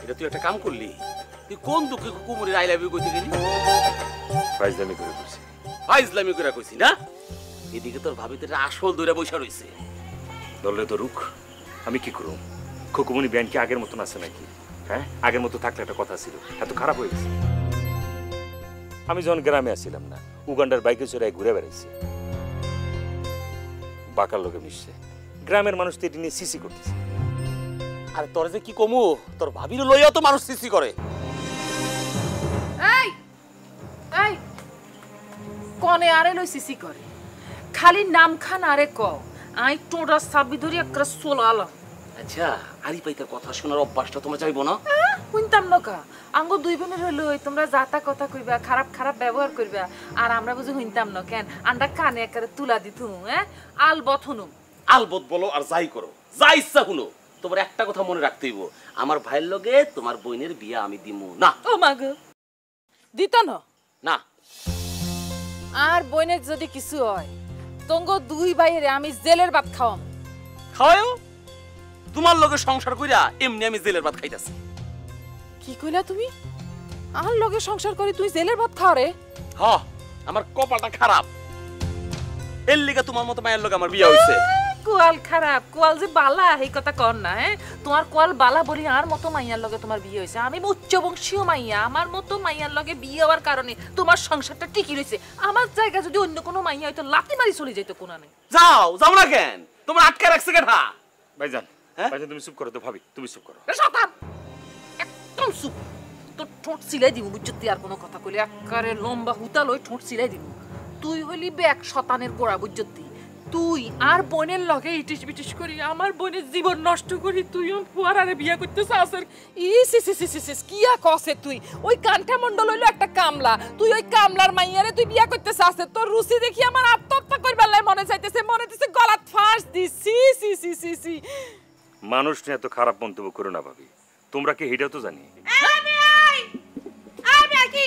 এটা তুই একটা কাম করলি, তুই কোন দুঃখে কুমুরের আই লাভ ইউ কইতে গেলি? ফাইজলামি করে কইছি। ফাইজলামি করে কইছি না? এদিকে তোর ভাবিতে আসল দইরা বইসা রইছে। দলে তো রুখ, আমি কি করব? খুকুমনি ব্যান কি আগের মতন আছে নাকি? হ্যাঁ, আগের মতো থাকলে একটা কথা ছিল, এত খারাপ হয়ে গেছে। আমি যখন গ্রামে আসছিলাম না, উগান্ডার বাইকে চড়ে ঘুরে বেড়াইছে, বাকার লোকে মিশছে, গ্রামের মানুষ তো এটি নিয়ে সিসি করতেছে। আরে তোর যে কি কমু, তোর ভাবির লইয়াও তো মানুষ সিসি করে। এই এই কোনে আরে লই সিসি করে, খালি নাম খান আরে কও, আই টোড়া সাবি ধরি একটা সোলালা। আচ্ছা, আরি পাইতার কথা শোনার অভ্যাসটা তোমার চাইবো না? শুনতাম নকা, আঙ্গো দুই বোনের হইলো তোমরা যাতা কথা কইবা, খারাপ খারাপ ব্যবহার করবা, আর আমরা বুঝি শুনতাম না কেন? আমরা কানে একারে তুলা দিতু, হ্যাঁ আলবত শুনুম। আলবত বলো আর যাই করো, যা ইচ্ছা শুনো, তোমার একটা কথা মনে রাখতে হইব, আমার ভাইয়ের লগে তোমার বোনের বিয়া আমি দিমু না। ও মা গো, দিত না না। আর বোনের যদি কিছু হয়, তঙ্গো দুই ভাইয়েরে আমি জেলের ভাত খাওয়াম। খাওয়াও? তোমার লগে সংসার কইরা এমনি আমি জেলের ভাত খাইতাছি। কি কইলা তুমি? আর লগে সংসার করে তুই জেলের ভাত খাও রে? হ, আমার কপালটা খারাপ, এর লিগে তোমার মতো মায়ের লগে আমার বিয়া হইছে। কোয়াল খারাপ, কোয়াল যে বালা এই কথা কর না। হ্যাঁ, তোমার কোয়াল বালা বলি আর মতো মাইয়ার লগে তোমার বিয়ে হয়েছে। আমি উচ্চ বংশীয় মাইয়া, আমার মতো মাইয়ার লগে বিয়ে হওয়ার কারণে তোমার সংসারটা টিকি রয়েছে। আমার জায়গা যদি অন্য কোনো মাইয়া হয়তো লাথি মারি চলে যেত কোনানে। যাও যাও না কেন, তোমার আটকে রাখছে কেন? ভাইজান, ভাইজান তুমি চুপ করো তো, ভাবি তুমি চুপ করো। শতান একদম চুপ, তোর ঠোঁট সিলাই দিব বুঝছি। আর কোনো কথা কইলে একারে লম্বা হুতা লই ঠোঁট সিলাই দিব। তুই হইলি ব্যাক শতানের গোড়া বুঝছি। তুই আর বোনের লগে ইটিস বিটিস করি আমার বোনের জীবন নষ্ট করি, তুই ফুয়ারারে বিয়া করতে চাস? কিয়া কসে তুই? ওই কান্ঠা মন্ডল হইলো একটা কামলা, তুই ওই কামলার মাইয়ারে তুই বিয়া করতে চাস? তোর রুচি দেখি আমার আত্মহত্যা করবার লাই মনে চাইতেছে, মনে হইতেছে গলাত ফাঁস দিছি। মানুষ নিয়ে এত খারাপ মন্তব্য করো না ভাবি, তোমরা কি হেটাও তো জানি।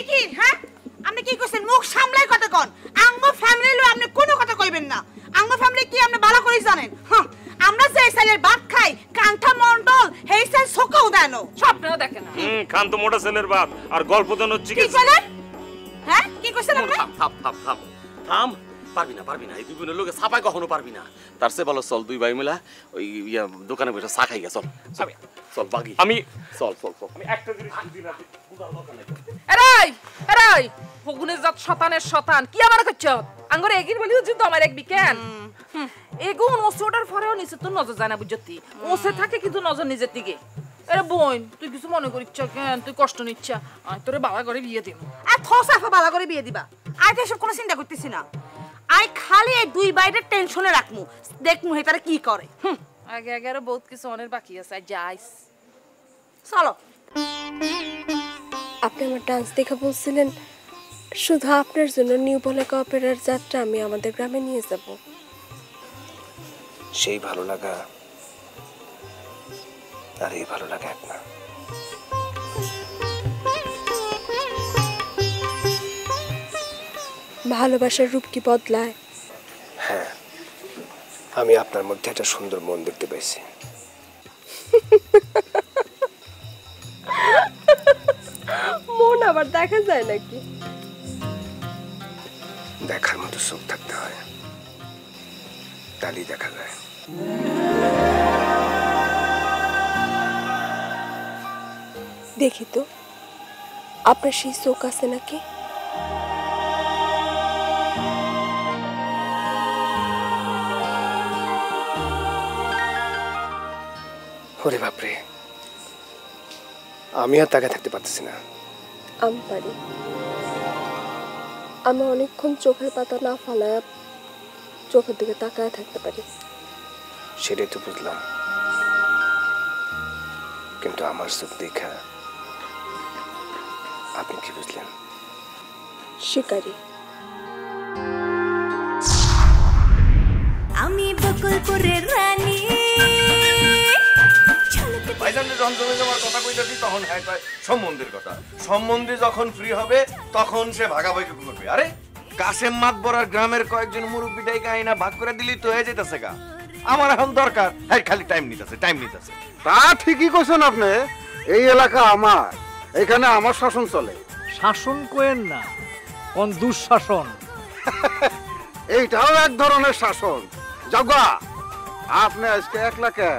কি হ্যাঁ, আপনি কি কইছেন? মুখ সামলাই কথা কন। আঙ্গো ফ্যামিলি লই আপনি কোনো কথা কইবেন না। আঙ্গো ফ্যামিলি কি আপনি ভালো করে জানেন? হ্যাঁ, আমরা যে সাইলের ভাত খাই, কান্ঠা মন্ডল হেই সাইল সকাও দেনো, স্বপ্নও দেখে না। খান তো মোটা ছেলের বাপ, আর গল্প দেন হচ্ছে কি কইলেন? হ্যাঁ, কি কইছেন আপনি? থাম থাম থাম থাম, পারবি না পারবি না, এই দুই বোনের লোকে ছাপাই কখনো পারবি না। তার চেয়ে ভালো চল দুই ভাই মিলা ওই দোকানে বসে চা খাই গে। চল চল বাগি, আমি চল চল চল। আমি একটা জিনিস দিন রাতে এরাই এরাই ফগুনের জাত শতানের শতান কি আমার কইছ? আঙ্গরে এগির বলি যুদ্ধ আমার এক বিকেন এগুন ওসোটার ফরেও নিছে তো নজর জানা বুঝতি, ওসে থাকে কিন্তু নজর নিজের দিকে। আরে বোন, তুই কিছু মনে করিচ্ছ কেন? তুই কষ্ট নিচ্ছ, আমি তোরে বাবা করে বিয়ে দিব। আর থসাফা বালা করে বিয়ে দিবা? আই তো এসব কোনো চিন্তা করতেছি না। আই খালি এই দুই বাইরের টেনশনে রাখমু, দেখমু হেতারে কি করে। আগে আগে আরো বহুত কিছু অনেক বাকি আছে, যাইস। চলো। আপনি আমার ডান্স দেখা বলছিলেন, শুধু আপনার জন্য নিউ বলাকা অপেরার যাত্রা আমি আমাদের গ্রামে নিয়ে যাব। সেই ভালো লাগা আর এই ভালো লাগা এক না। ভালোবাসার রূপ কি বদলায়? হ্যাঁ, আমি আপনার মধ্যে একটা সুন্দর মন দেখতে পাইছি। মন আবার দেখা যায় নাকি? দেখার মতো চোখ থাকতে হয়, তাহলেই দেখা যায়। দেখি তো আপনার সেই চোখ আছে নাকি? ওরে বাপরে, আমি আর তাকায় থাকতে পারতেছি না। আমি পারি। আমি অনেকক্ষণ চোখের পাতা না ফালায় চোখের দিকে তাকায় থাকতে পারি। সেটাই তো বুঝলাম, কিন্তু আমার চোখ দেখা আপনি কি বুঝলেন? শিকারী। আমি বকুলপুরের রানী। ভাইজানদের যখন জমি জমার কথা কইতাছি তখন হ্যাঁ কয় সম্বন্ধের কথা। সম্বন্ধে যখন ফ্রি হবে তখন সে ভাগাভাগি করবে। আরে কাশেম মাতবর আর গ্রামের কয়েকজন মুরব্বী ডাইকা আইনা ভাগ করে দিলি তো হয়ে যেতেছে গা। আমার এখন দরকার, হ্যাঁ খালি টাইম নিতেছে। তা ঠিকই কইছেন আপনি। এই এলাকা আমার, এখানে আমার শাসন চলে। শাসন কোয়েন না, কোন দুঃশাসন। এইটাও এক ধরনের শাসন। জগা, আপনি আজকে একলা কে?